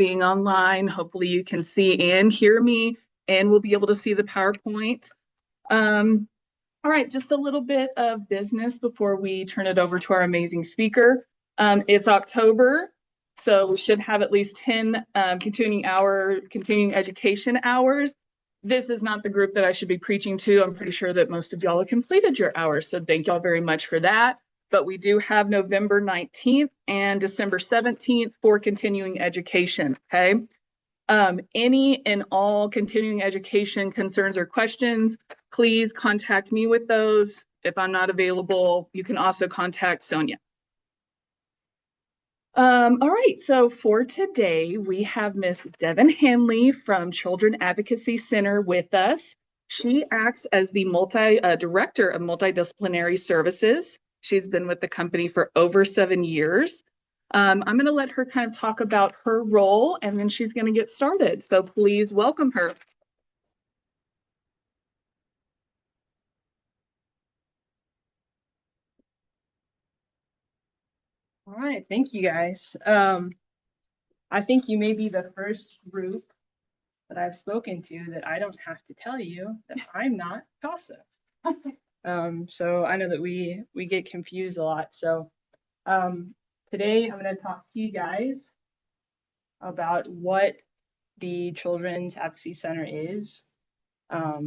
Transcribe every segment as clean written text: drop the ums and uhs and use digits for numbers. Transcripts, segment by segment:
being online. Hopefully you can see and hear me, and we'll be able to see the PowerPoint. All right, just a little bit of business before we turn it over to our amazing speaker. It's October, so we should have at least 10 continuing education hours. This is not the group that I should be preaching to. I'm pretty sure that most of y'all have completed your hours, so thank y'all very much for that. But we do have November 19th and December 17th for continuing education, okay? Any and all continuing education concerns or questions, please contact me with those. If I'm not available, you can also contact Sonia. All right, so for today, we have Miss Devin Handley from Children Advocacy Center with us. She acts as the Director of Multi-disciplinary Services. She's been with the company for over 7 years. I'm going to let her kind of talk about her role, and then she's going to get started. So please welcome her. All right, thank you guys. I think you may be the first group that I've spoken to that I don't have to tell you that I'm not CASA. So I know that we get confused a lot. So today I'm going to talk to you guys about what the Children's Advocacy Center is, how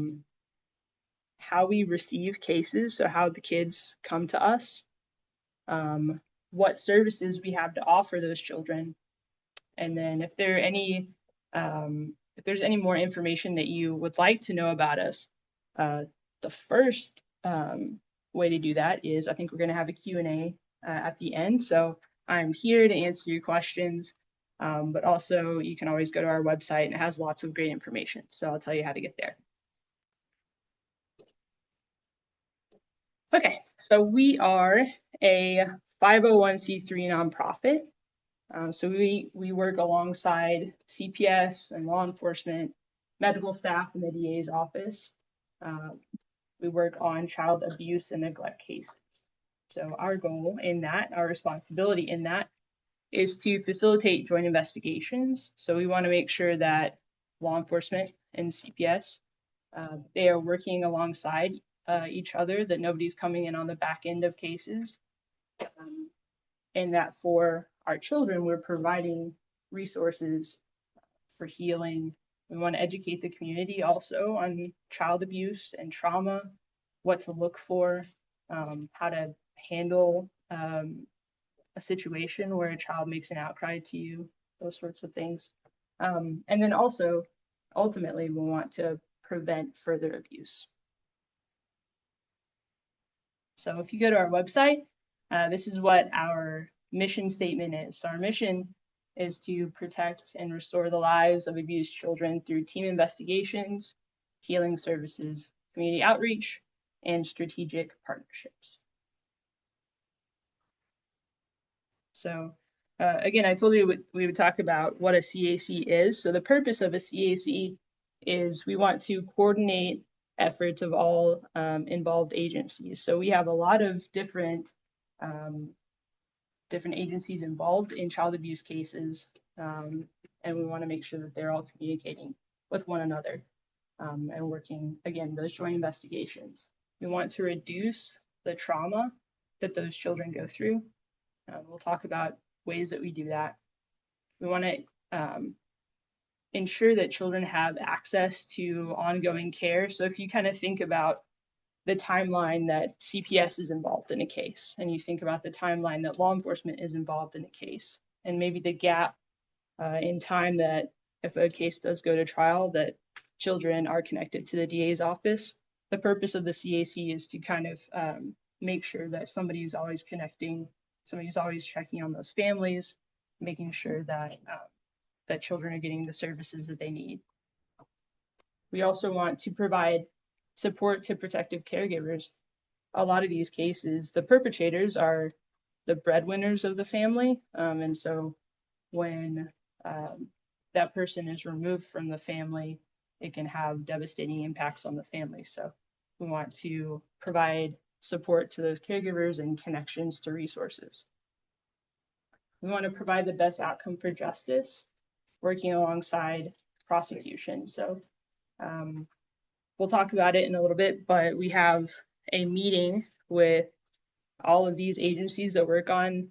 we receive cases, so how the kids come to us, what services we have to offer those children, and then if there's any more information that you would like to know about us, the first way to do that is I think we're going to have a Q&A at the end. So I'm here to answer your questions, but also you can always go to our website and it has lots of great information. So I'll tell you how to get there. Okay, so we are a 501c3 nonprofit. So we work alongside CPS and law enforcement, medical staff in the DA's office. We work on child abuse and neglect cases. So our goal in that, our responsibility in that, is to facilitate joint investigations. So we want to make sure that law enforcement and CPS, they are working alongside each other, that nobody's coming in on the back end of cases, and that for our children, we're providing resources for healing. We want to educate the community also on child abuse and trauma, what to look for, how to handle a situation where a child makes an outcry to you, those sorts of things. And then also, ultimately, we want to prevent further abuse. So if you go to our website, this is what our mission statement is. So our mission is to protect and restore the lives of abused children through team investigations, healing services, community outreach, and strategic partnerships. So again, I told you we would talk about what a CAC is. So the purpose of a CAC is we want to coordinate efforts of all involved agencies. So we have a lot of different agencies involved in child abuse cases, and we want to make sure that they're all communicating with one another and working, again, those joint investigations. We want to reduce the trauma that those children go through. We'll talk about ways that we do that. We want to ensure that children have access to ongoing care. So if you kind of think about the timeline that CPS is involved in a case, and you think about the timeline that law enforcement is involved in a case, and maybe the gap in time that if a case does go to trial, that children are connected to the DA's office. The purpose of the CAC is to kind of make sure that somebody's always connecting, somebody's always checking on those families, making sure that that children are getting the services that they need. We also want to provide support to protective caregivers. A lot of these cases, the perpetrators are the breadwinners of the family. And so when that person is removed from the family, it can have devastating impacts on the family. So we want to provide support to those caregivers and connections to resources. We want to provide the best outcome for justice. working alongside prosecution. So we'll talk about it in a little bit, but we have a meeting with all of these agencies that work on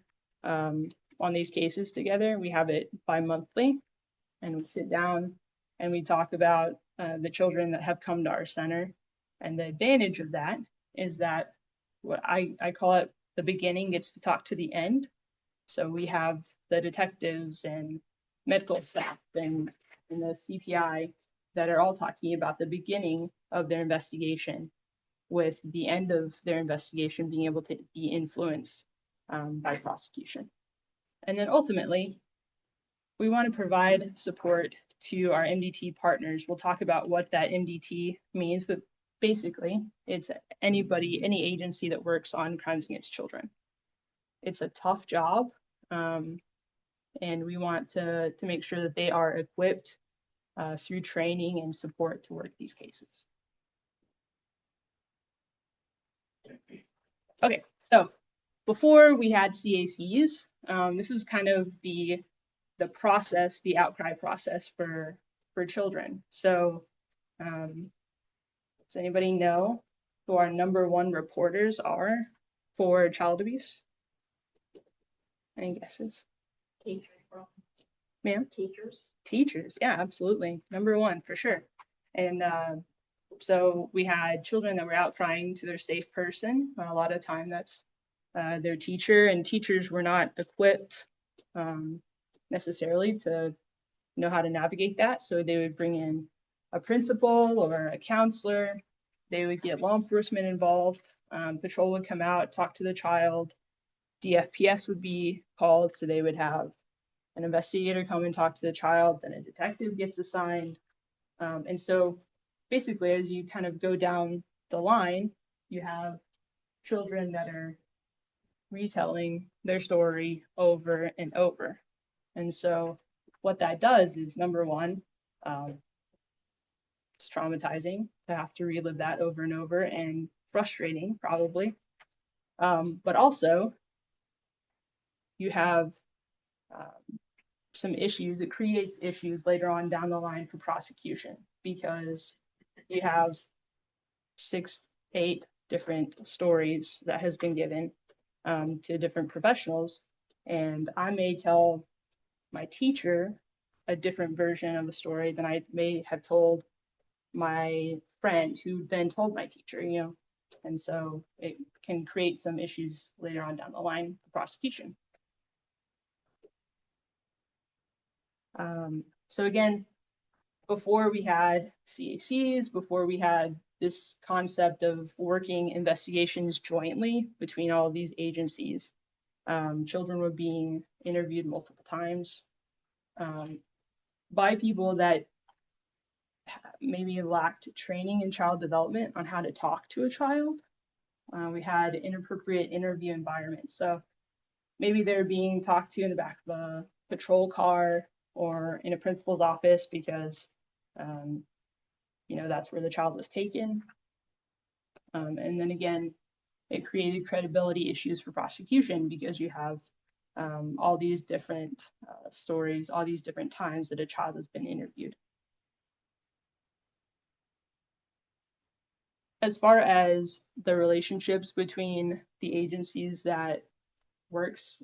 these cases together. We have it bi-monthly, and we sit down and we talk about the children that have come to our center. And the advantage of that is that what I call it, the beginning gets to talk to the end. So we have the detectives and medical staff and the CPI that are all talking about the beginning of their investigation, with the end of their investigation being able to be influenced by prosecution. And then ultimately, we want to provide support to our MDT partners. We'll talk about what that MDT means, but basically it's anybody, any agency that works on crimes against children. It's a tough job, and we want to make sure that they are equipped through training and support to work these cases. Okay, so before we had CACs, this was kind of the process, the outcry process for children. So does anybody know who our #1 reporters are for child abuse? Any guesses? Teachers. Ma'am? Teachers. Teachers, yeah, absolutely. #1 for sure. And so we had children that were out crying to their safe person. A lot of time that's their teacher, and teachers were not equipped necessarily to know how to navigate that. So they would bring in a principal or a counselor. They would get law enforcement involved. Patrol would come out, talk to the child. DFPS would be called, so they would have an investigator come and talk to the child, then a detective gets assigned. And so basically, as you kind of go down the line, you have children that are retelling their story over and over. And so what that does is, #1, it's traumatizing to have to relive that over and over, and frustrating probably. But also you have some issues. It creates issues later on down the line for prosecution, because you have 6, 8 different stories that has been given to different professionals, and I may tell my teacher a different version of a story than I may have told my friend, who then told my teacher, and so it can create some issues later on down the line for prosecution. So again, before we had CACs, before we had this concept of working investigations jointly between all of these agencies, children were being interviewed multiple times by people that maybe lacked training in child development on how to talk to a child. We had inappropriate interview environments. So maybe they're being talked to in the back of a patrol car or in a principal's office because, that's where the child was taken. And then again, it created credibility issues for prosecution, because you have all these different stories, all these different times that a child has been interviewed. As far as the relationships between the agencies that works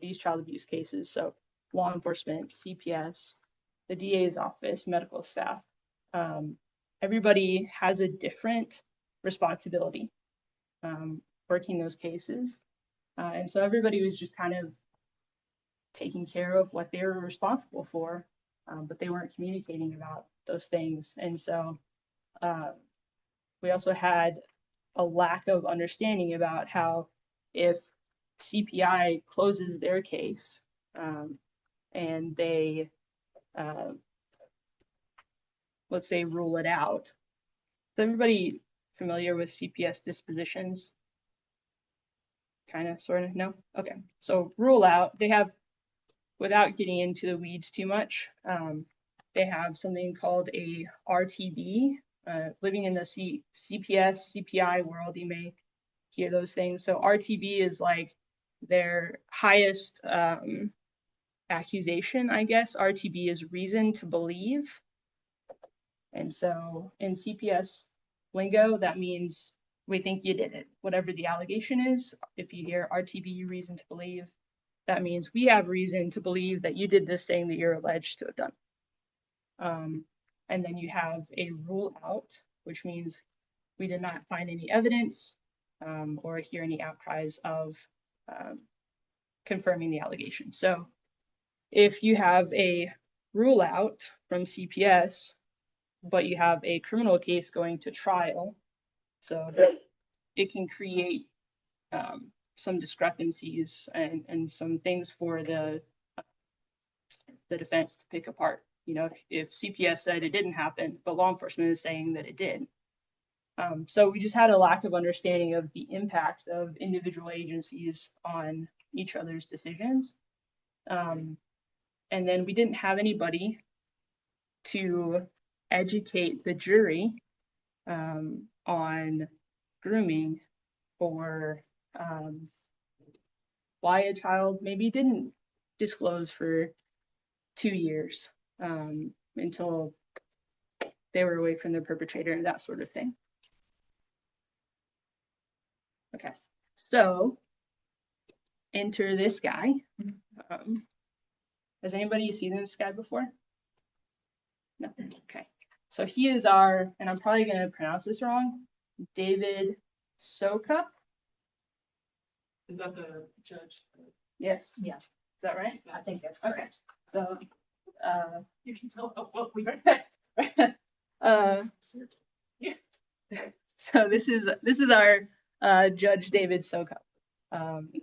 these child abuse cases, so law enforcement, CPS, the DA's office, medical staff, everybody has a different responsibility working those cases. And so everybody was just kind of taking care of what they were responsible for, but they weren't communicating about those things. And so we also had a lack of understanding about how, if CPI closes their case and they, let's say, rule it out. Is everybody familiar with CPS dispositions? Kind of, sort of, no? Okay, so rule out, they have, without getting into the weeds too much, they have something called a RTB. Living in the CPS, CPI world, you may hear those things. So RTB is like their highest accusation, I guess. RTB is reason to believe. And so in CPS lingo, that means we think you did it. Whatever the allegation is, if you hear RTB, reason to believe, that means we have reason to believe that you did this thing that you're alleged to have done. And then you have a rule out, which means we did not find any evidence or hear any outcries of confirming the allegation. So if you have a rule out from CPS, but you have a criminal case going to trial, so it can create some discrepancies and some things for the defense to pick apart. You know, if CPS said it didn't happen, but law enforcement is saying that it did. So we just had a lack of understanding of the impact of individual agencies on each other's decisions. And then we didn't have anybody to educate the jury on grooming or why a child maybe didn't disclose for 2 years until they were away from the perpetrator and that sort of thing. Okay, so enter this guy. Has anybody seen this guy before? No, okay. So he is our, and I'm probably going to pronounce this wrong, David Soka. Is that the judge? Yes. Yeah. Is that right? I think that's correct. Okay. So You can tell how well we so this is our Judge David Soka.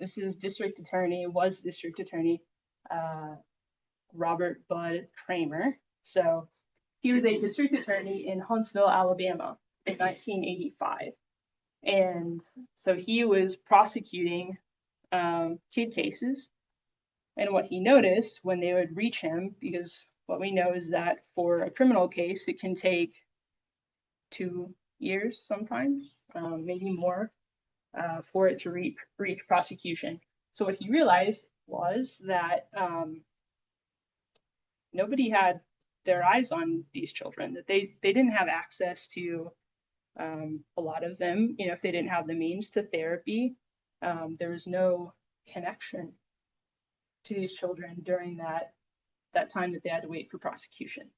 This is District Attorney, was District Attorney Robert Bud Kramer. So he was a district attorney in Huntsville, Alabama in 1985. And so he was prosecuting kid cases. And what he noticed when they would reach him, because what we know is that for a criminal case, it can take 2 years sometimes, maybe more, for it to reach prosecution. So what he realized was that nobody had their eyes on these children, that they didn't have access to a lot of them, you know, if they didn't have the means to therapy, there was no connection to these children during that time that they had to wait for prosecution.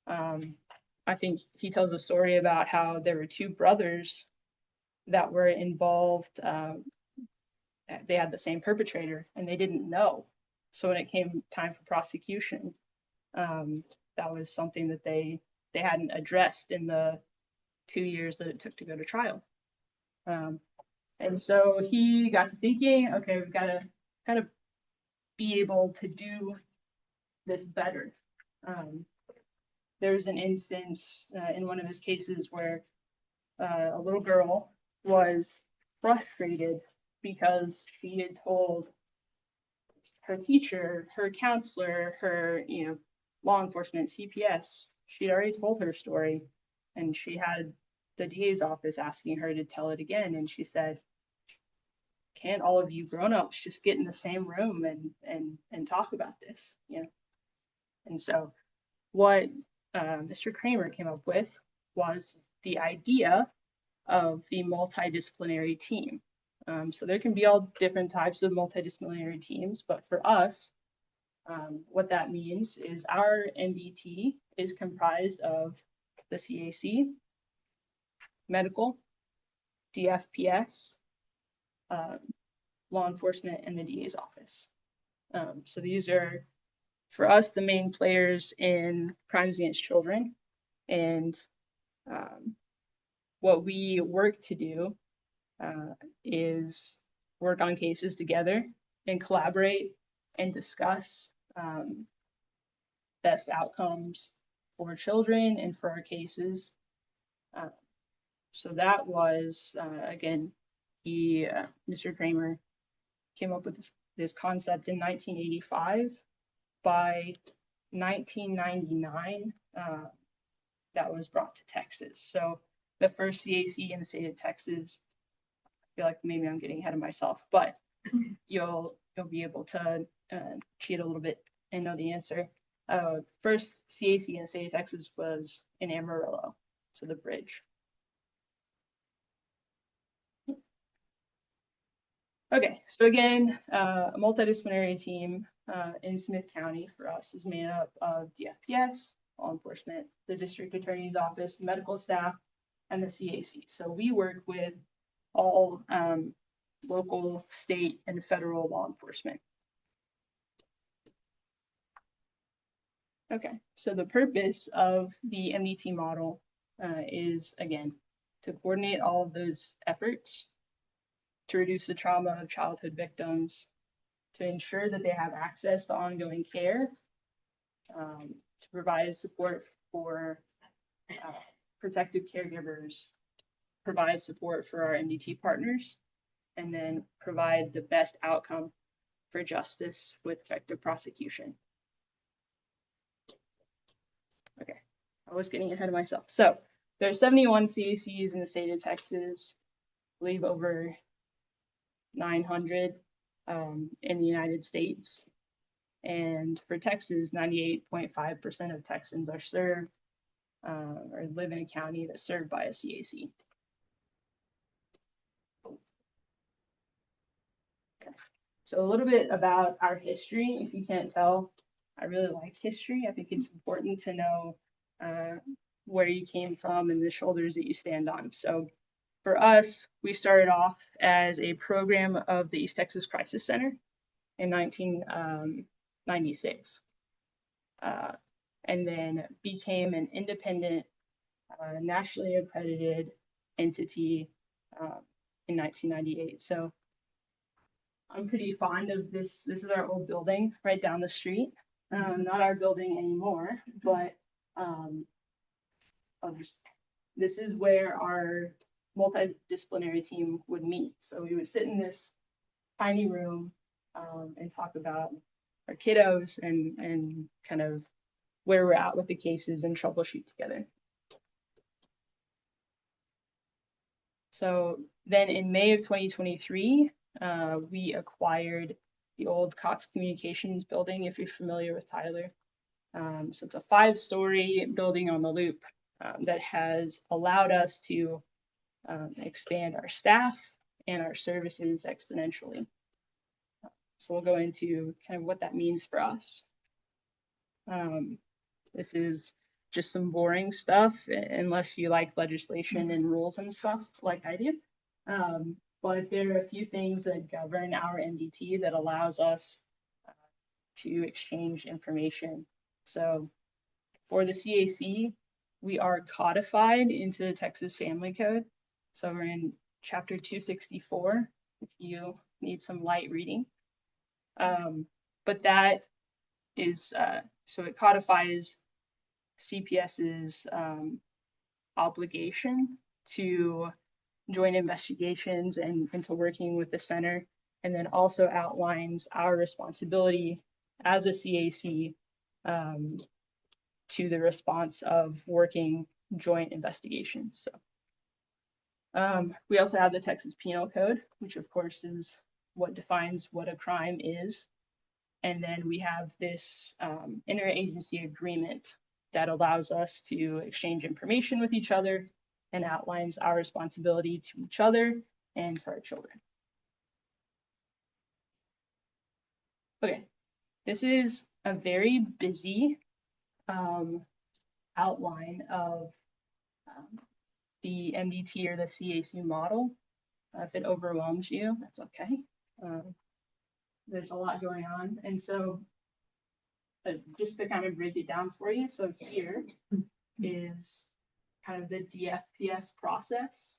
I think he tells a story about how there were 2 brothers that were involved. They had the same perpetrator and they didn't know. So when it came time for prosecution, that was something that they hadn't addressed in the 2 years that it took to go to trial. And so he got to thinking, okay, we've got to kind of be able to do this better. There's an instance in one of his cases where a little girl was frustrated because she had told her teacher, her counselor, her, you know, law enforcement, CPS, she'd already told her story, and she had the DA's office asking her to tell it again, and she said, can't all of you grown-ups just get in the same room and talk about this, you know? And so what Mr. Kramer came up with was the idea of the multidisciplinary team. So there can be all different types of multidisciplinary teams, but for us, what that means is our MDT is comprised of the CAC, medical, DFPS, law enforcement, and the DA's office. So these are, for us, the main players in crimes against children. And what we work to do is work on cases together and collaborate and discuss best outcomes for children and for our cases. So that was, again, Mr. Kramer came up with this concept in 1985. By 1999, that was brought to Texas. So the first CAC in the state of Texas, I feel like maybe I'm getting ahead of myself, but you'll be able to cheat a little bit and know the answer. First CAC in the state of Texas was in Amarillo, so the bridge. Okay, so again, a multidisciplinary team in Smith County for us is made up of DFPS, law enforcement, the district attorney's office, medical staff, and the CAC. So we work with all local, state, and federal law enforcement. Okay, so the purpose of the MDT model is, again, to coordinate all of those efforts, to reduce the trauma of childhood victims, to ensure that they have access to ongoing care, to provide support for protective caregivers, provide support for our MDT partners, and then provide the best outcome for justice with effective prosecution. Okay, I was getting ahead of myself. So there are 71 CACs in the state of Texas, I believe over 900 in the United States. And for Texas, 98.5% of Texans are served or live in a county that's served by a CAC. Okay, so a little bit about our history. If you can't tell, I really like history. I think it's important to know where you came from and the shoulders that you stand on. So for us, we started off as a program of the East Texas Crisis Center in 1996, and then became an independent, nationally accredited entity in 1998. So I'm pretty fond of this. This is our old building right down the street. Not our building anymore, but this is where our multidisciplinary team would meet. So we would sit in this tiny room and talk about our kiddos and kind of where we're at with the cases and troubleshoot together. So then in May of 2023, we acquired the old Cox Communications building, if you're familiar with Tyler. So it's a 5-story building on the loop that has allowed us to expand our staff and our services exponentially. So we'll go into kind of what that means for us. This is just some boring stuff, unless you like legislation and rules and stuff like I do. But there are a few things that govern our MDT that allows us to exchange information. So for the CAC, we are codified into the Texas Family Code. So we're in chapter 264, if you need some light reading. But that is, so it codifies CPS's obligation to joint investigations and to working with the center, and then also outlines our responsibility as a CAC to the response of working joint investigations. So we also have the Texas Penal Code, which of course is what defines what a crime is. And then we have this interagency agreement that allows us to exchange information with each other and outlines our responsibility to each other and to our children. Okay, this is a very busy outline of the MDT or the CAC model. If it overwhelms you, that's okay. There's a lot going on. And so just to kind of break it down for you. So here is kind of the DFPS process.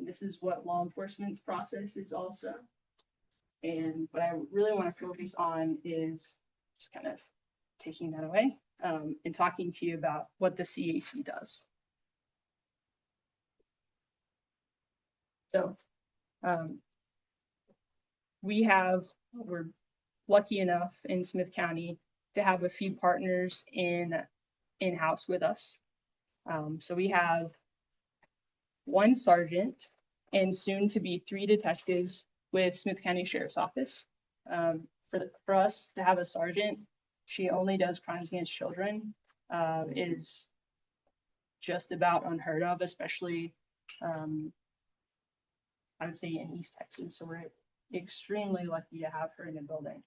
This is what law enforcement's process is also. And what I really want to focus on is just kind of taking that away and talking to you about what the CAC does. So we're lucky enough in Smith County to have a few partners in-house with us. So we have 1 sergeant and soon to be 3 detectives with Smith County Sheriff's Office. For us to have a sergeant, she only does crimes against children, is just about unheard of, especially I would say in East Texas. So we're extremely lucky to have her in the building.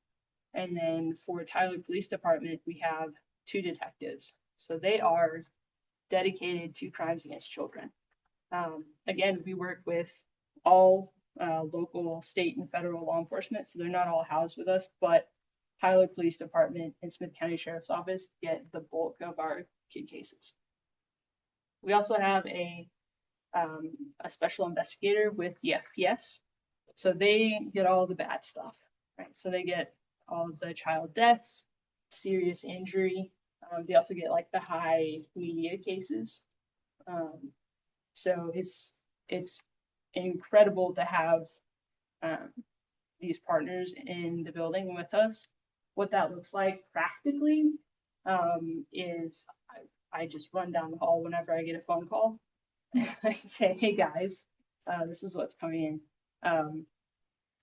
And then for Tyler Police Department, we have 2 detectives. So they are dedicated to crimes against children. Again, we work with all local, state, and federal law enforcement. So they're not all housed with us, but Tyler Police Department and Smith County Sheriff's Office get the bulk of our kid cases. We also have a special investigator with the FPS. So they get all the bad stuff, right? So they get all of the child deaths, serious injury. They also get like the high media cases. So it's incredible to have these partners in the building with us. What that looks like practically is I just run down the hall whenever I get a phone call. I can say, hey guys, this is what's coming in.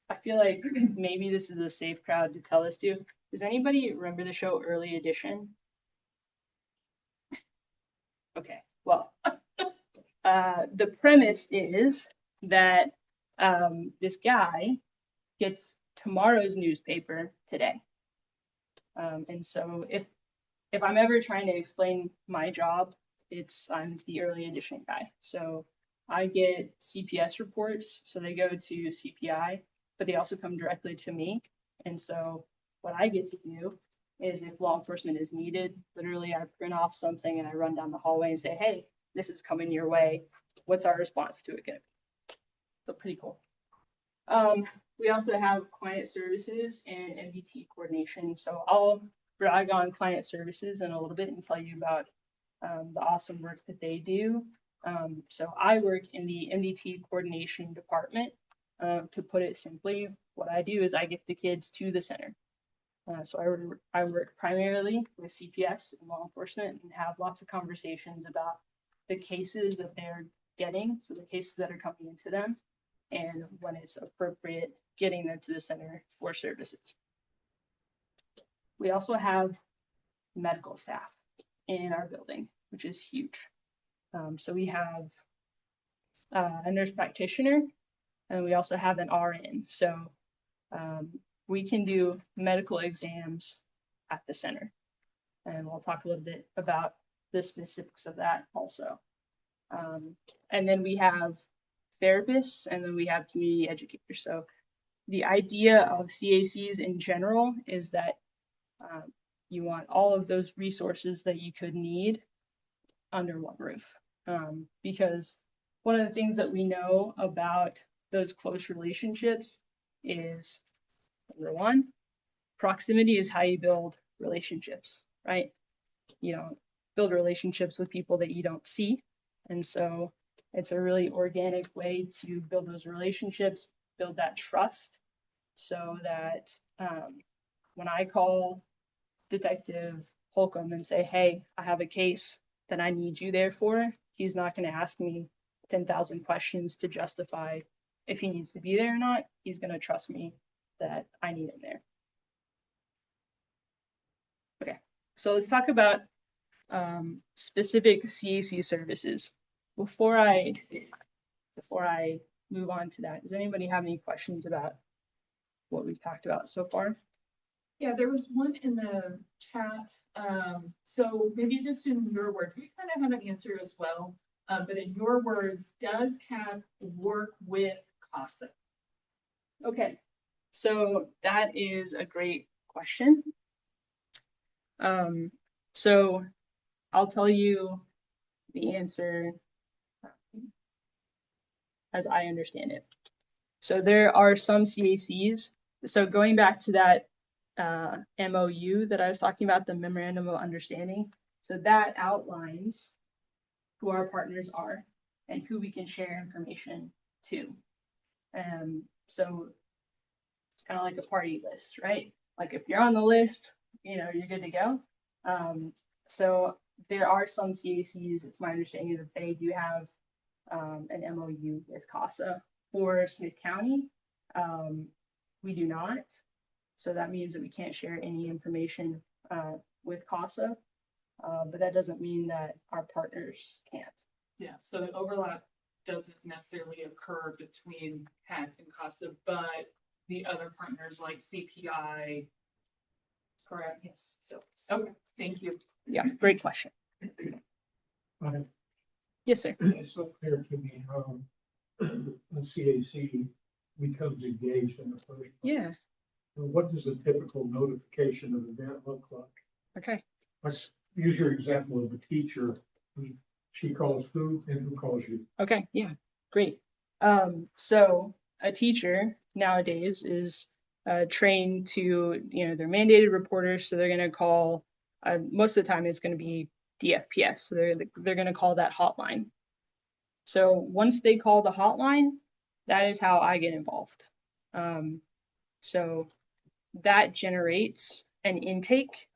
I feel like maybe this is a safe crowd to tell this to. Does anybody remember the show Early Edition? Okay, well, the premise is that this guy gets tomorrow's newspaper today. And so if I'm ever trying to explain my job, I'm the early edition guy. So I get CPS reports, so they go to CPI, but they also come directly to me. And so what I get to do is if law enforcement is needed, literally I print off something and I run down the hallway and say, hey, this is coming your way. What's our response to it gonna be? So pretty cool. We also have client services and MDT coordination. So I'll brag on client services in a little bit and tell you about the awesome work that they do. So I work in the MDT coordination department. To put it simply, what I do is I get the kids to the center. So I work primarily with CPS and law enforcement and have lots of conversations about the cases that they're getting, so the cases that are coming into them, and when it's appropriate, getting them to the center for services. We also have medical staff in our building, which is huge. So we have a nurse practitioner, and we also have an RN. So we can do medical exams at the center. And we'll talk a little bit about the specifics of that also. And then we have therapists, and then we have community educators. So the idea of CACs in general is that you want all of those resources that you could need under one roof. Because one of the things that we know about those close relationships is, number one, proximity is how you build relationships, right? You know, build relationships with people that you don't see. And so it's a really organic way to build those relationships, build that trust, so that when I call Detective Holcomb and say, hey, I have a case that I need you there for, he's not going to ask me 10,000 questions to justify if he needs to be there or not. He's going to trust me that I need him there. Okay, so let's talk about specific CAC services. Before I move on to that, does anybody have any questions about what we've talked about so far? Yeah, there was one in the chat. So maybe just in your words, we kind of have an answer as well. But in your words, does CAB work with CASA? Okay, so that is a great question. So I'll tell you the answer as I understand it. So there are some CACs. So going back to that MOU that I was talking about, the Memorandum of Understanding. So that outlines who our partners are and who we can share information to. So it's kind of like a party list, right? Like if you're on the list, you know, you're good to go. So there are some CACs, it's my understanding that they do have an MOU with CASA. For Smith County, we do not. So that means that we can't share any information with CASA, but that doesn't mean that our partners can't. Yeah, so the overlap doesn't necessarily occur between PEC and CASA, but the other partners like CPI. Correct. Yes. So, okay, thank you. Yeah, great question. Yes, sir. It's not clear to me how a CAC becomes engaged in the first. Yeah. What does a typical notification of event look like? Okay. Let's use your example of a teacher. She calls who and who calls you? Okay. Yeah. Great. So a teacher nowadays is trained to, they're mandated reporters, so they're going to call. Most of the time, it's going to be DFPS, so they're going to call that hotline. So once they call the hotline, that is how I get involved. So that generates an intake.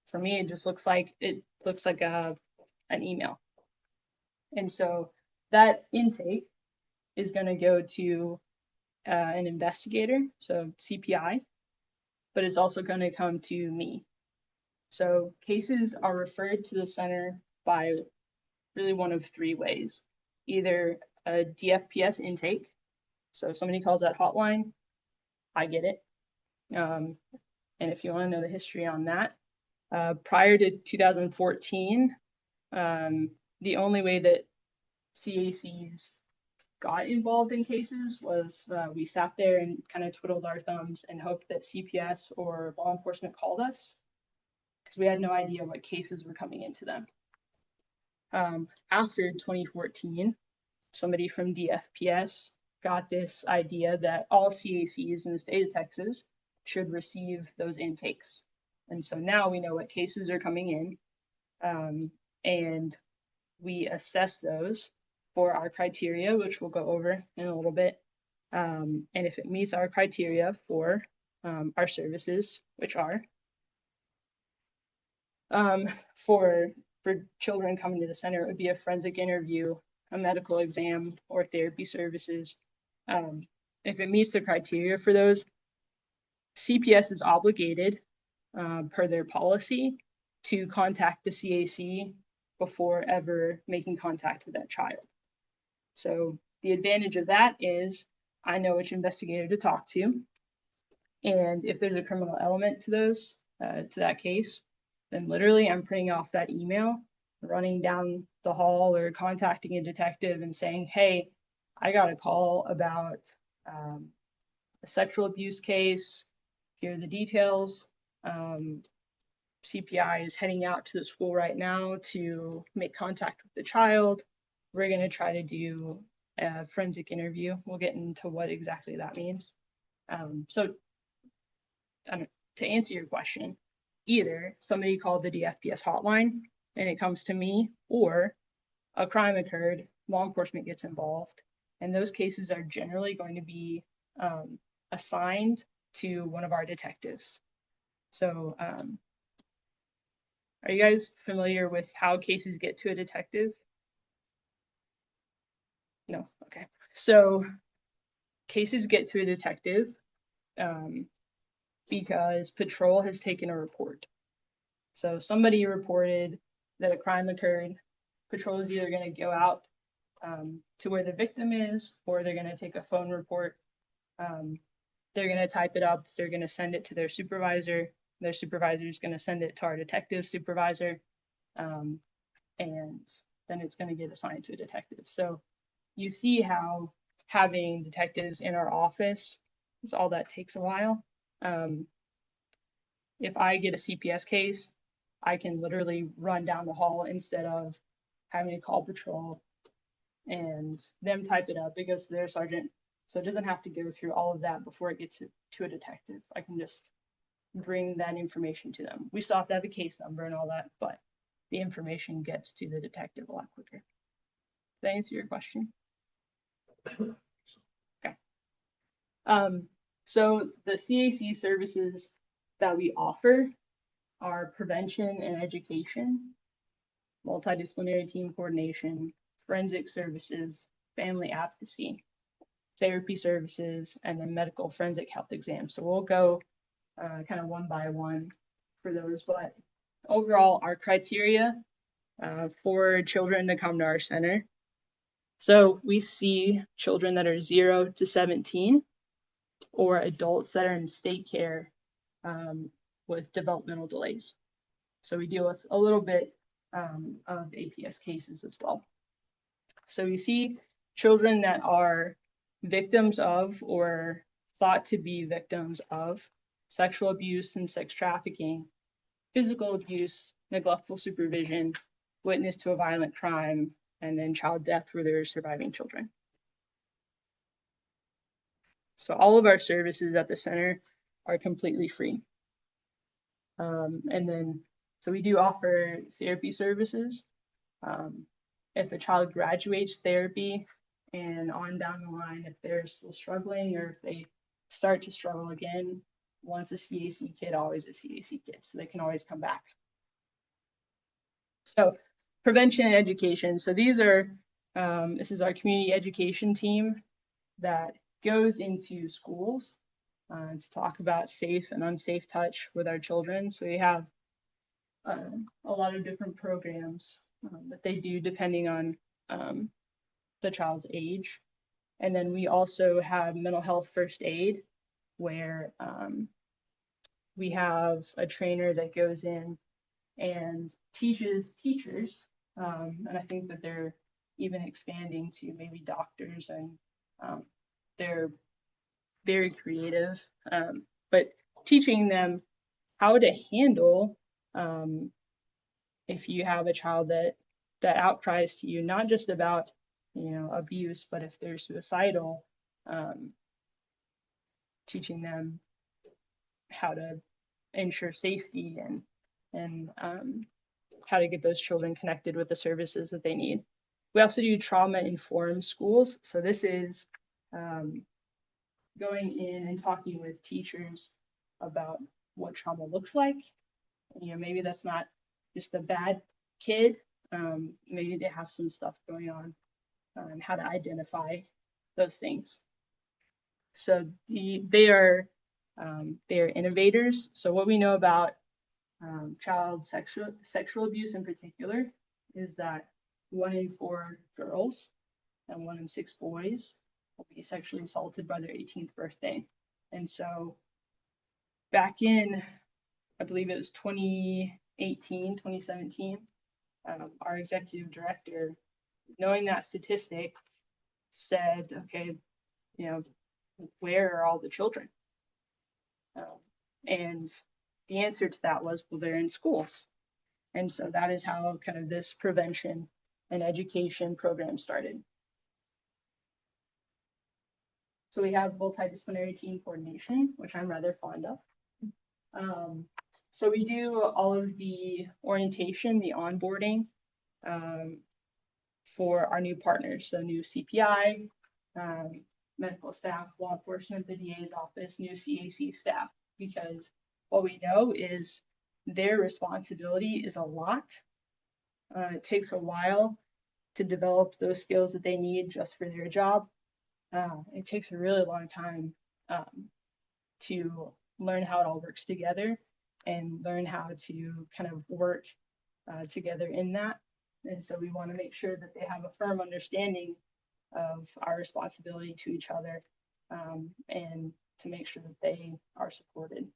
For me, it just looks like an email. And so that intake is going to go to an investigator, so CPI, but it's also going to come to me. So cases are referred to the center by really one of three ways. Either a DFPS intake, so if somebody calls that hotline, I get it. And if you want to know the history on that, prior to 2014, the only way that CACs got involved in cases was we sat there and kind of twiddled our thumbs and hoped that CPS or law enforcement called us because we had no idea what cases were coming into them. After 2014, somebody from DFPS got this idea that all CACs in the state of Texas should receive those intakes. And so now we know what cases are coming in, and we assess those for our criteria, which we'll go over in a little bit. And if it meets our criteria for our services, which are for children coming to the center, it would be a forensic interview, a medical exam, or therapy services. If it meets the criteria for those, CPS is obligated per their policy to contact the CAC before ever making contact with that child. So the advantage of that is I know which investigator to talk to. And if there's a criminal element to that case, then literally I'm printing off that email, running down the hall or contacting a detective and saying, hey, I got a call about a sexual abuse case. Here are the details. CPI is heading out to the school right now to make contact with the child. We're going to try to do a forensic interview. We'll get into what exactly that means. So to answer your question, either somebody called the DFPS hotline and it comes to me, or a crime occurred, law enforcement gets involved, and those cases are generally going to be assigned to one of our detectives. So are you guys familiar with how cases get to a detective? No, okay. So cases get to a detective because patrol has taken a report. So somebody reported that a crime occurred. Patrol is either going to go out to where the victim is, or they're going to take a phone report. They're going to type it up. They're going to send it to their supervisor. Their supervisor is going to send it to our detective supervisor. And then it's going to get assigned to a detective. So you see how having detectives in our office, all that takes a while. If I get a CPS case, I can literally run down the hall instead of having to call patrol and them type it up. It goes to their sergeant. So it doesn't have to go through all of that before it gets to a detective. I can just bring that information to them. We still have to have a case number and all that, but the information gets to the detective a lot quicker. Did that answer your question? Okay. So the CAC services that we offer are prevention and education, multidisciplinary team coordination, forensic services, family advocacy, therapy services, and then medical forensic health exams. So we'll go kind of one by one for those. But overall, our criteria for children to come to our center. So we see children that are 0 to 17 or adults that are in state care with developmental delays. So we deal with a little bit of APS cases as well. So we see children that are victims of or thought to be victims of sexual abuse and sex trafficking, physical abuse, neglectful supervision, witness to a violent crime, and then child death where there are surviving children. So all of our services at the center are completely free. So we do offer therapy services. If a child graduates therapy and on down the line, if they're still struggling or if they start to struggle again, once a CAC kid, always a CAC kid, so they can always come back. So prevention and education. So these are, this is our community education team that goes into schools to talk about safe and unsafe touch with our children. So we have a lot of different programs that they do depending on the child's age. And then we also have mental health first aid where we have a trainer that goes in and teaches teachers. And I think that they're even expanding to maybe doctors, and they're very creative, but teaching them how to handle if you have a child that outcries to you, not just about, you know, abuse, but if they're suicidal, teaching them how to ensure safety and how to get those children connected with the services that they need. We also do trauma-informed schools. So this is going in and talking with teachers about what trauma looks like. You know, maybe that's not just a bad kid. Maybe they have some stuff going on and how to identify those things. So they are innovators. So what we know about child sexual abuse in particular is that 1 in 4 girls and 1 in 6 boys will be sexually assaulted by their 18th birthday. And so back in, I believe it was 2018, 2017, our executive director, knowing that statistic, said, okay, you know, where are all the children? And the answer to that was, well, they're in schools. And so that is how kind of this prevention and education program started. So we have multidisciplinary team coordination, which I'm rather fond of. So we do all of the orientation, the onboarding for our new partners. So new CPI, medical staff, law enforcement, the DA's office, new CAC staff, because what we know is their responsibility is a lot. It takes a while to develop those skills that they need just for their job. It takes a really long time to learn how it all works together and learn how to kind of work together in that. And so we want to make sure that they have a firm understanding of our responsibility to each other and to make sure that they are supported.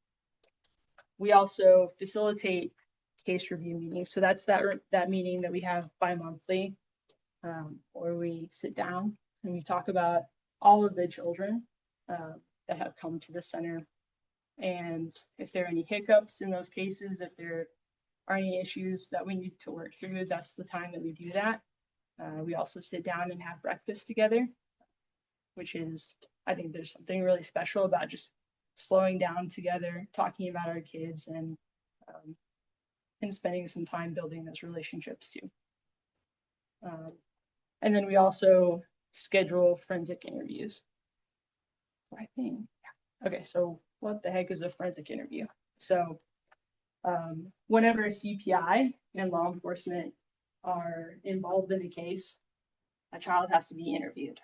We also facilitate case review meetings. So that's that meeting that we have bi-monthly where we sit down and we talk about all of the children that have come to the center. And if there are any hiccups in those cases, if there are any issues that we need to work through, that's the time that we do that. We also sit down and have breakfast together, which is, I think there's something really special about just slowing down together, talking about our kids, and spending some time building those relationships too. And then we also schedule forensic interviews. I think, yeah. Okay, so what the heck is a forensic interview? So whenever a CPI and law enforcement are involved in a case, a child has to be interviewed.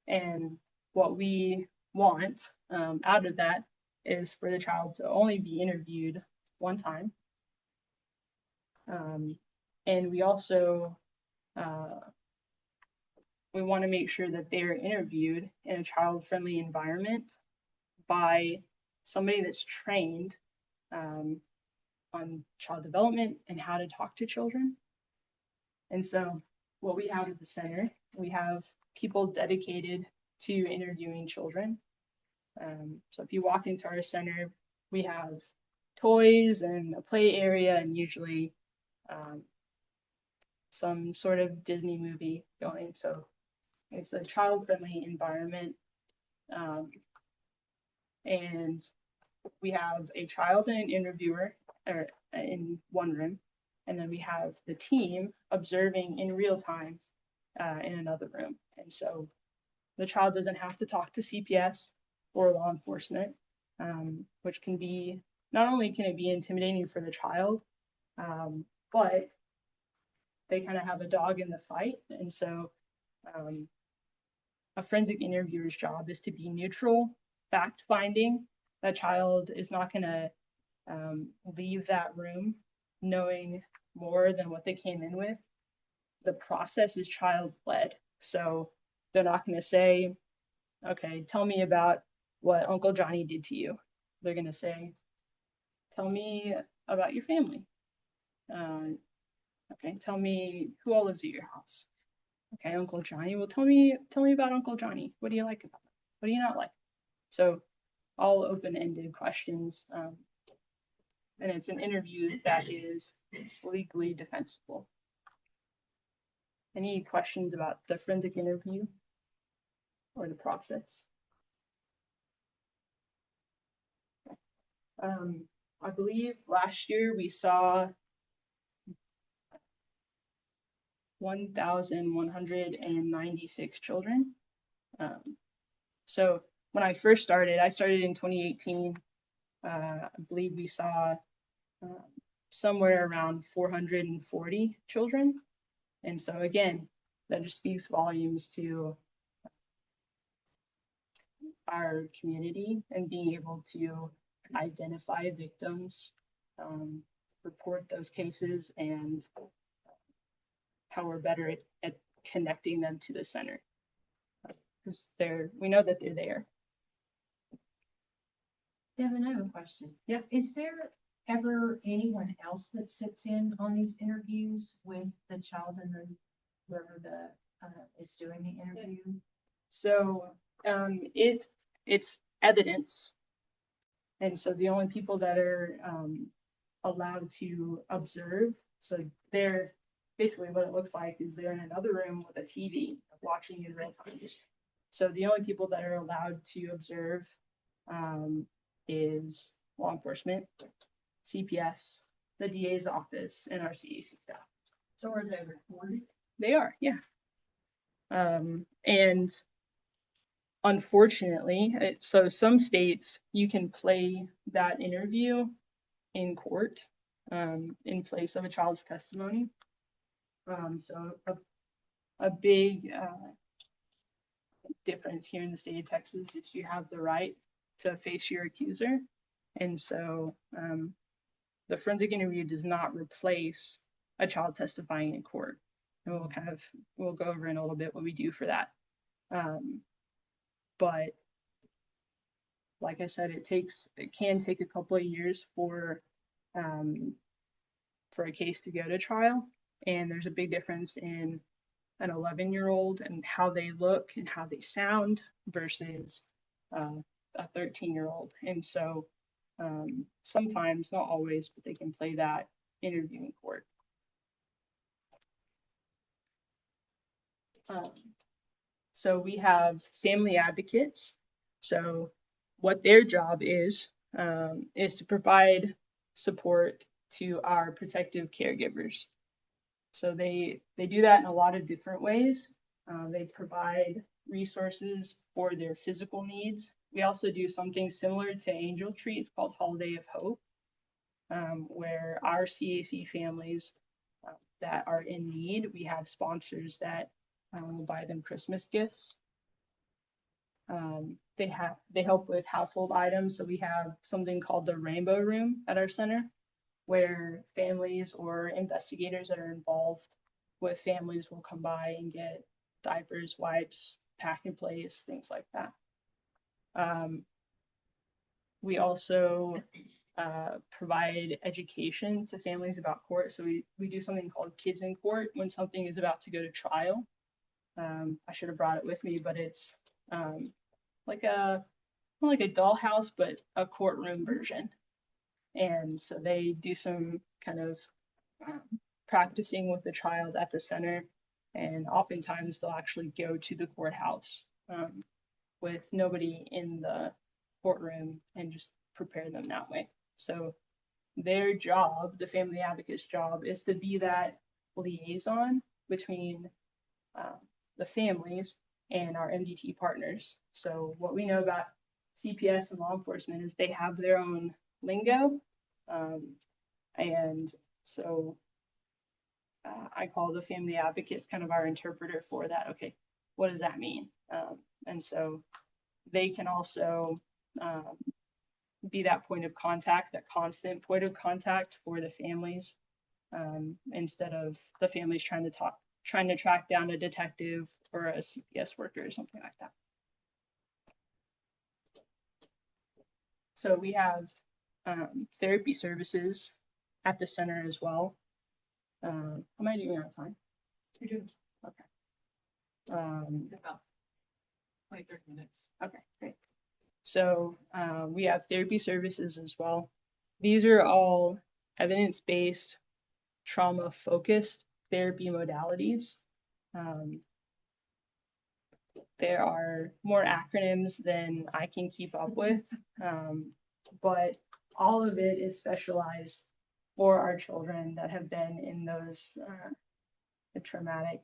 And what we want out of that is for the child to only be interviewed one time. And we also, we want to make sure that they are interviewed in a child-friendly environment by somebody that's trained on child development and how to talk to children. And so what we have at the center, we have people dedicated to interviewing children. So if you walk into our center, we have toys and a play area and usually some sort of Disney movie going. So it's a child-friendly environment. And we have a child and an interviewer in one room. And then we have the team observing in real time in another room. And so the child doesn't have to talk to CPS or law enforcement, which can be, not only can it be intimidating for the child, but they kind of have a dog in the fight. And so a forensic interviewer's job is to be neutral, fact-finding. That child is not going to leave that room knowing more than what they came in with. The process is child-led. So they're not going to say, okay, tell me about what Uncle Johnny did to you. They're going to say, tell me about your family. Okay, tell me who all lives at your house. Okay, Uncle Johnny. Well, tell me about Uncle Johnny. What do you like about him? What do you not like? So all open-ended questions. And it's an interview that is legally defensible. Any questions about the forensic interview or the process? I believe last year we saw 1,196 children. So when I first started, I started in 2018. I believe we saw somewhere around 440 children. And so again, that just speaks volumes to our community and being able to identify victims, report those cases, and how we're better at connecting them to the center. Because we know that they're there. Devin, I have a question. Yeah. Is there ever anyone else that sits in on these interviews with the child and the whoever is doing the interview? So it's evidence. And so the only people that are allowed to observe, so they're basically what it looks like is they're in another room with a TV watching in real time. So the only people that are allowed to observe is law enforcement, CPS, the DA's office, and our CAC staff. So are they recorded? They are, yeah. And unfortunately, so some states you can play that interview in court in place of a child's testimony. So a big difference here in the state of Texas is you have the right to face your accuser. And so the forensic interview does not replace a child testifying in court. And we'll go over in a little bit what we do for that. But like I said, it can take a couple of years for a case to go to trial. And there's a big difference in an 11-year-old and how they look and how they sound versus a 13-year-old. And so sometimes, not always, but they can play that interview in court. So we have family advocates. So what their job is to provide support to our protective caregivers. So they do that in a lot of different ways. They provide resources for their physical needs. We also do something similar to Angel Tree. It's called Holiday of Hope, where our CAC families that are in need, we have sponsors that will buy them Christmas gifts. They help with household items. So we have something called the Rainbow Room at our center, where families or investigators that are involved with families will come by and get diapers, wipes, pack and plays, things like that. We also provide education to families about court. So we do something called Kids in Court when something is about to go to trial. I should have brought it with me, but it's like a, not like a dollhouse, but a courtroom version. And so they do some kind of practicing with the child at the center. And oftentimes they'll actually go to the courthouse with nobody in the courtroom and just prepare them that way. So their job, the family advocate's job, is to be that liaison between the families and our MDT partners. So what we know about CPS and law enforcement is they have their own lingo. And so I call the family advocates kind of our interpreter for that. Okay, what does that mean? And so they can also be that point of contact, that constant point of contact for the families, instead of the families trying to track down a detective or a CPS worker or something like that. So we have therapy services at the center as well. Am I doing on time? You're doing Okay. about 20, 30 minutes. Okay, great. So we have therapy services as well. These are all evidence-based, trauma-focused therapy modalities. There are more acronyms than I can keep up with, but all of it is specialized for our children that have been in those traumatic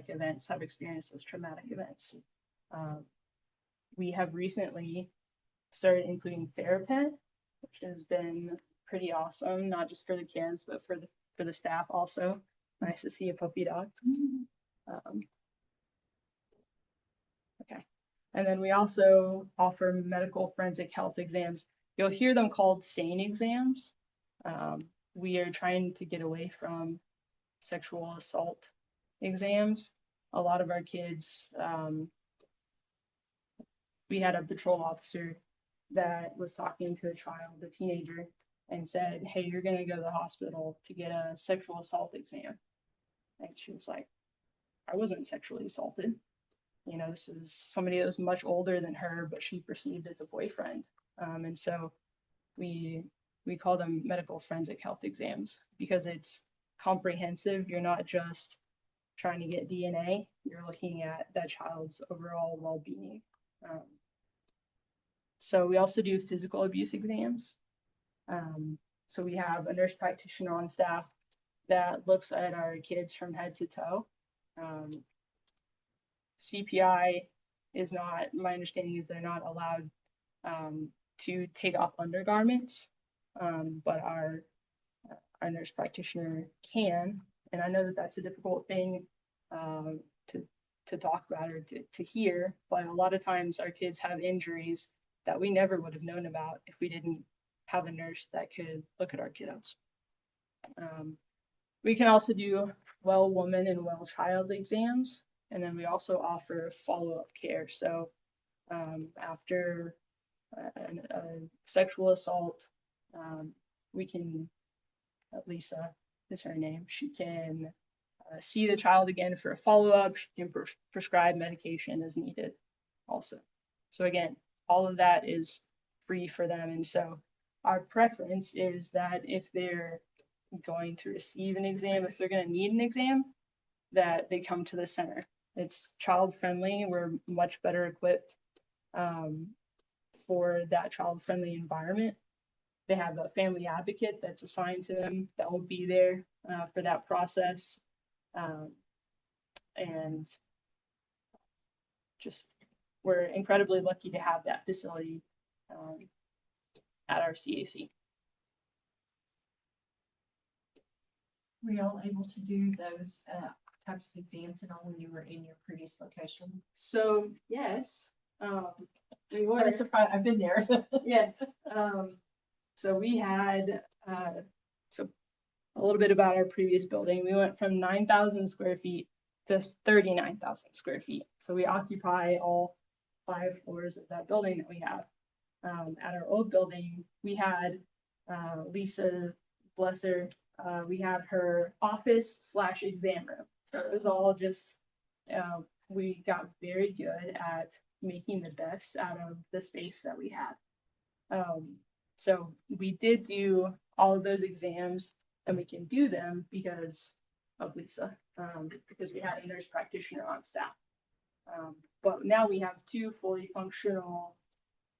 events, have experienced those traumatic events. We have recently started including TheraPet, which has been pretty awesome, not just for the kids, but for the staff also. Nice to see a puppy dog. Okay. And then we also offer medical forensic health exams. You'll hear them called SANE exams. We are trying to get away from sexual assault exams. A lot of our kids, we had a patrol officer that was talking to a child, a teenager, and said, hey, you're going to go to the hospital to get a sexual assault exam. And she was like, I wasn't sexually assaulted. You know, this was somebody that was much older than her, but she perceived as a boyfriend. And so we call them medical forensic health exams because it's comprehensive. You're not just trying to get DNA, you're looking at that child's overall well-being. So we also do physical abuse exams. So we have a nurse practitioner on staff that looks at our kids from head to toe. CPI is not, my understanding is they're not allowed to take off undergarments, but our nurse practitioner can. And I know that that's a difficult thing to talk about or to hear, but a lot of times our kids have injuries that we never would have known about if we didn't have a nurse that could look at our kiddos. We can also do well woman and well child exams, and then we also offer follow-up care. So after a sexual assault, we can, Lisa is her name, she can see the child again for a follow-up. She can prescribe medication as needed also. So again, all of that is free for them. And so our preference is that if they're going to receive an exam, if they're going to need an exam, that they come to the center. It's child-friendly. We're much better equipped for that child-friendly environment. They have a family advocate that's assigned to them that will be there for that process. And just, we're incredibly lucky to have that facility at our CAC. Were y'all able to do those types of exams and all when you were in your previous location? So yes, we I were. was surprised, I've been there. Yes. So we had, so a little bit about our previous building. We went from 9,000 square feet to 39,000 square feet. So we occupy all 5 floors of that building that we have. At our old building, we had Lisa, bless her, we had her office / exam room. So it was all just, we got very good at making the best out of the space that we had. So we did do all of those exams, and we can do them because of Lisa, because we had a nurse practitioner on staff. But now we have 2 fully functional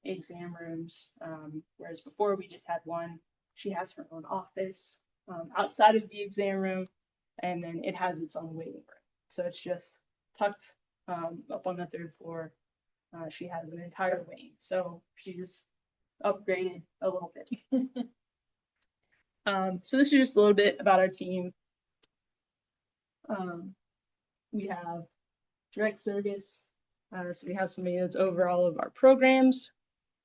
exam rooms, whereas before we just had one. She has her own office outside of the exam room, and then it has its own waiting room. So it's just tucked up on the 3rd floor. She has an entire wing, so she just upgraded a little bit. So this is just a little bit about our team. We have direct service, so we have somebody that's over all of our programs.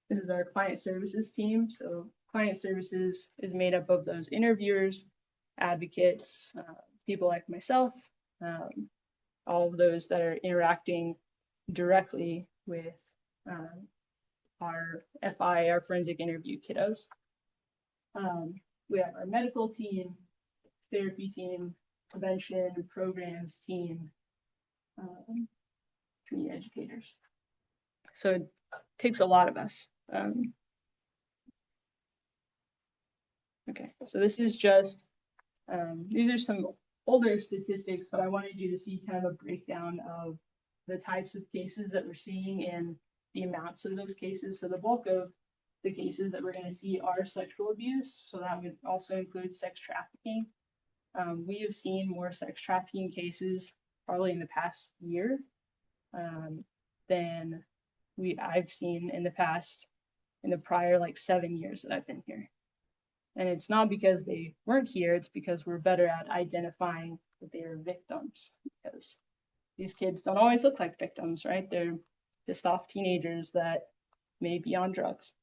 This is our client services team. So client services is made up of those interviewers, advocates, people like myself, all of those that are interacting directly with our FI, our forensic interview kiddos. We have our medical team, therapy team, prevention programs team, community educators. So it takes a lot of us. Okay, so this is just, these are some older statistics, but I wanted you to see kind of a breakdown of the types of cases that we're seeing and the amounts of those cases. So the bulk of the cases that we're going to see are sexual abuse. So that would also include sex trafficking. We have seen more sex trafficking cases probably in the past year than I've seen in the prior like 7 years that I've been here. And it's not because they weren't here, it's because we're better at identifying that they are victims, because these kids don't always look like victims, right? They're pissed off teenagers that may be on drugs.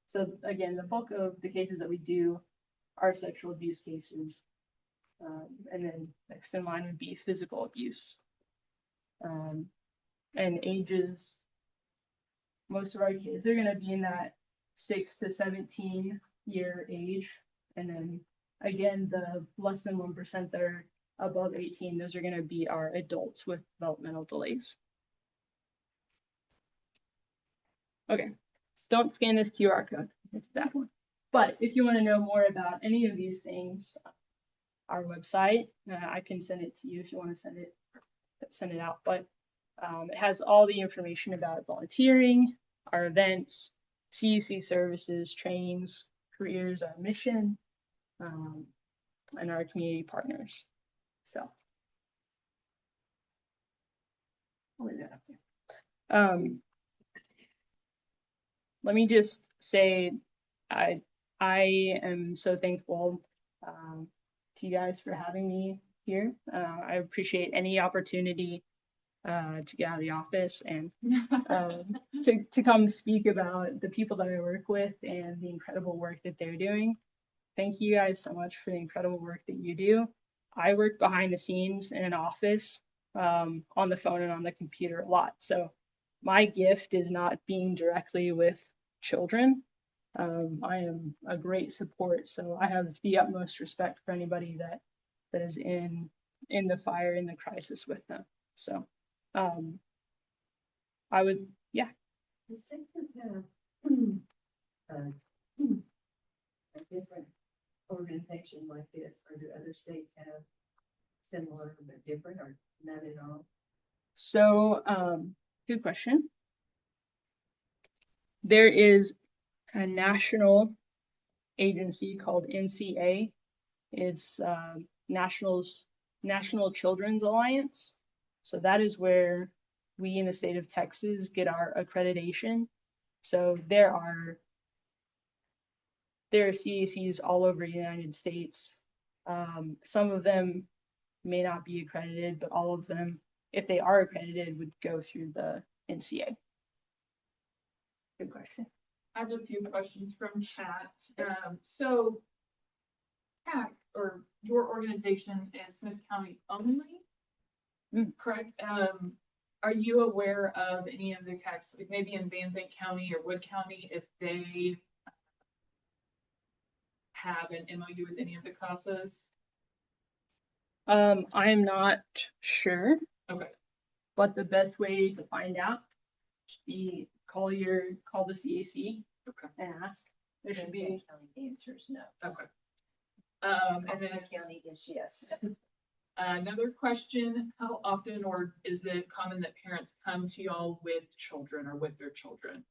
So again, the bulk of the cases that we do are sexual abuse cases. And then next in line would be physical abuse. And ages, most of our kids are gonna be in that 6 to 17 year age. And then again, the less than 1% that are above 18, those are gonna be our adults with developmental delays. Okay, don't scan this QR code, it's that one. But if you wanna know more about any of these things, our website, I can send it to you if you wanna send it out, but it has all the information about volunteering, our events, CEC services, trainings, careers, our mission, and our community partners. So I'll leave that up there. Let me just say, I am so thankful to you guys for having me here. I appreciate any opportunity to get out of the office and to come speak about the people that I work with and the incredible work that they're doing. Thank you guys so much for the incredible work that you do. I work behind the scenes in an office, on the phone and on the computer a lot. So my gift is not being directly with children. I am a great support. So I have the utmost respect for anybody that is in the fire, in the crisis with them. So I would, yeah. Does Texas have a different organization like this, or do other states have similar but different, or none at all? So good question. There is a national agency called NCA. It's National Children's Alliance. So that is where we in the state of Texas get our accreditation. So there are CACs all over the United States. Some of them may not be accredited, but all of them, if they are accredited, would go through the NCA. Good question. I have a few questions from chat. So CAC, or your organization, is Smith County only? Correct? Are you aware of any of the CACs, like maybe in Van Zandt County or Wood County, if they have an MOU with any of the CASAs? I'm not sure, Okay. but the best way to find out should be call the CAC Okay. and ask. There should Van be. Zandt County, the answer is no. Okay. And then Multnomah County is yes. another question, how often or is it common that parents come to y'all with children or with their children?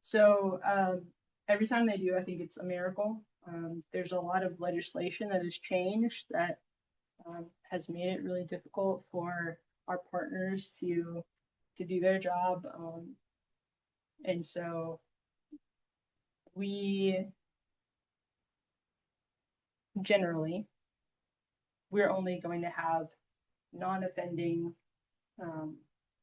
So every time they do, I think it's a miracle. There's a lot of legislation that has changed that has made it really difficult for our partners to do their job. And so we're only going to have non-offending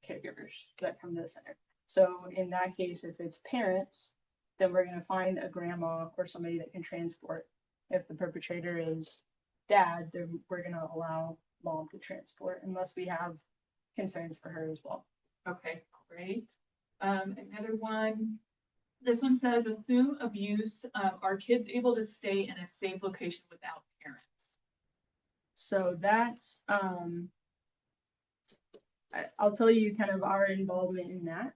caregivers that come to the center. So in that case, if it's parents, then we're going to find a grandma or somebody that can transport. If the perpetrator is dad, then we're going to allow mom to transport unless we have concerns for her as well. Okay, great. Another one, this one says, assume abuse, are kids able to stay in a safe location without parents? So that's, I'll tell you kind of our involvement in that.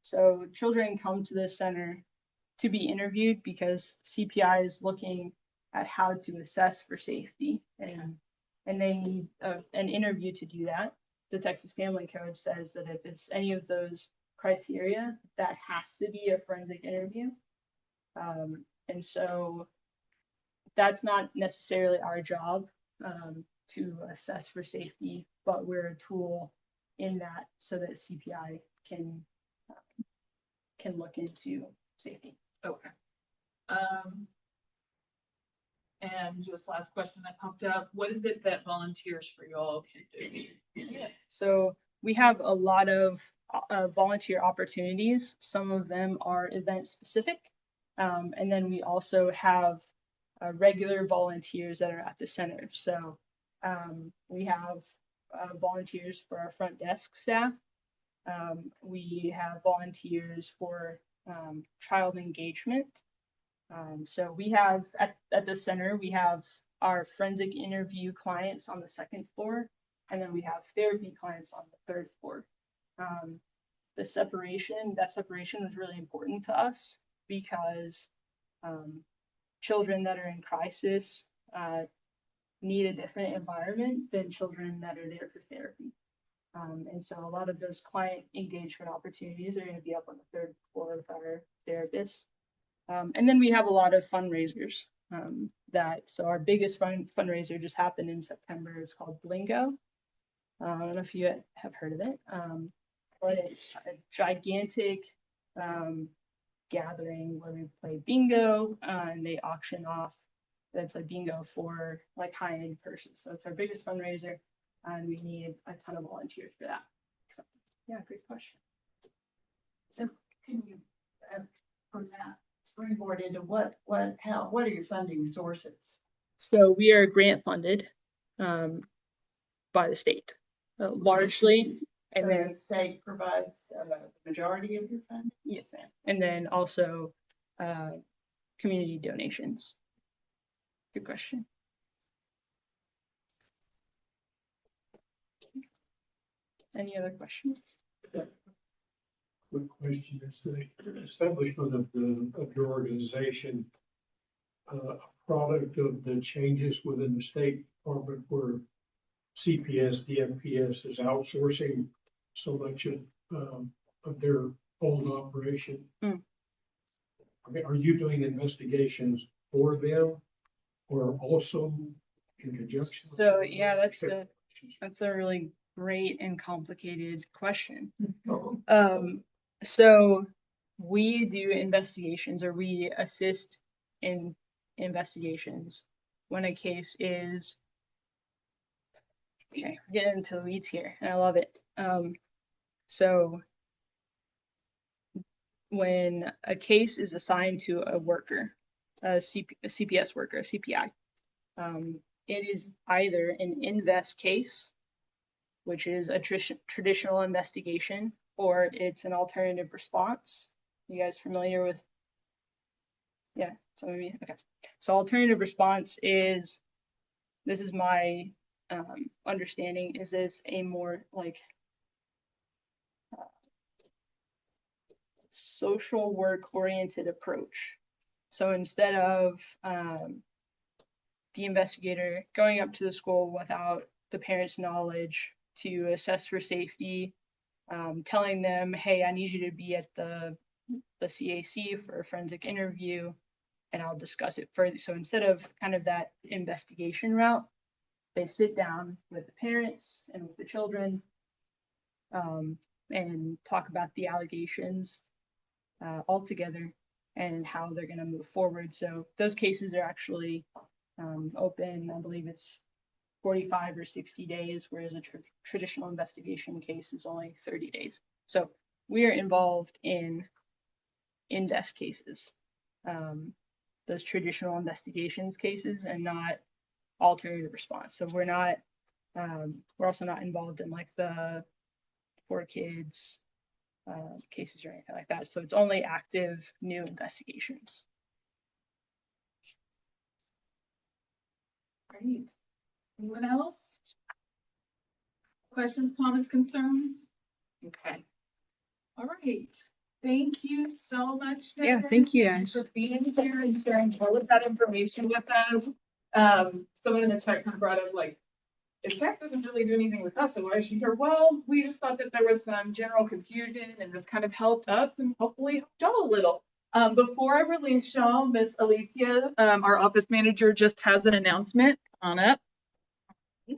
So children come to the center to be interviewed because CPI is looking at how to assess for safety, and they need an interview to do that. The Texas Family Code says that if it's any of those criteria, that has to be a forensic interview. And so that's not necessarily our job to assess for safety, but we're a tool in that so that CPI can look into safety. Okay. And just last question that popped up, what is it that volunteers for y'all can do? So we have a lot of volunteer opportunities. Some of them are event specific. And then we also have regular volunteers that are at the center. So we have volunteers for our front desk staff. We have volunteers for child engagement. So we have at the center, we have our forensic interview clients on the second floor, and then we have therapy clients on the third floor. That separation was really important to us because children that are in crisis need a different environment than children that are there for therapy. And so a lot of those client engagement opportunities are going to be up on the third floor with our therapists. And then we have a lot of fundraisers so our biggest fundraiser just happened in September. It's called Blingo. I don't know if you have heard of it, but it's a gigantic gathering where we play bingo and they auction off. They play bingo for like high-end purses. So it's our biggest fundraiser, and we need a ton of volunteers for that. So, yeah, great question. So can you, for that, springboard into what are your funding sources? So we are grant funded by the state, largely. And So then the state provides the majority of your funding? yes, ma'am. And then also community donations. Good question. Any other questions? Quick question, is the establishment of your organization a product of the changes within the State Department where CPS, DFPS is outsourcing so much of their own operation? Mm. I mean, are you doing investigations for them or also in conjunction? So yeah, that's a really great and complicated question. So we do investigations, or we assist in investigations when a case is Okay, getting into the weeds here, and I love it. So when a case is assigned to a worker, a CPS worker, a CPI, it is either an invest case, which is a traditional investigation, or it's an alternative response. You guys familiar with? Yeah, some of you. Okay. So alternative response is, this is my understanding, is this a more like social work oriented approach. So instead of the investigator going up to the school without the parents' knowledge to assess for safety, telling them, hey, I need you to be at the CAC for a forensic interview and I'll discuss it further. So instead of kind of that investigation route, they sit down with the parents and with the children and talk about the allegations all together and how they're going to move forward. So those cases are actually open, I believe it's 45 or 60 days, whereas a traditional investigation case is only 30 days. So we are involved in desk cases, those traditional investigations cases, and not alternative response. So we're also not involved in like the 4Kids cases or anything like that. So it's only active new investigations. Great. Anyone else? Questions, comments, concerns? Okay. All right. Thank you so much. Yeah, Devin, thank you guys. for being here and sharing all of that information with us. Someone in the chat kind of brought up like, if tech doesn't really do anything with us, so why is she here? Well, we just thought that there was some general confusion and this kind of helped us and hopefully helped y'all a little. Before I release y'all, Miss Alicia, our office manager, just has an announcement on it. Yeah,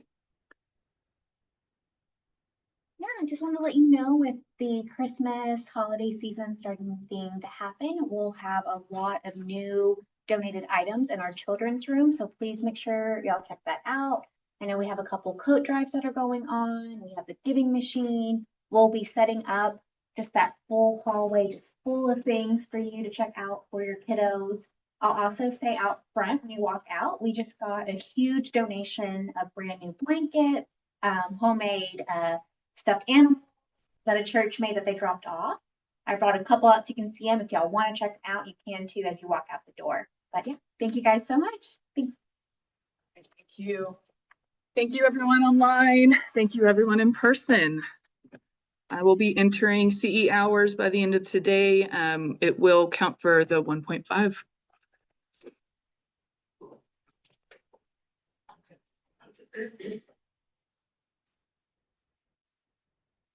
I just want to let you know with the Christmas holiday season starting to happen, we'll have a lot of new donated items in our children's room. So please make sure y'all check that out. I know we have a couple coat drives that are going on. We have the giving machine. We'll be setting up just that full hallway, just full of things for you to check out for your kiddos. I'll also say out front when you walk out, we just got a huge donation of brand new blankets, homemade stuffed animals that a church made that they dropped off. I brought a couple out so you can see them. If y'all want to check them out, you can too as you walk out the door. But yeah, thank you guys so much. Thanks. Thank you. Thank you everyone online. Thank you everyone in person. I will be entering CE hours by the end of today. It will count for the 1.5.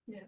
Yeah.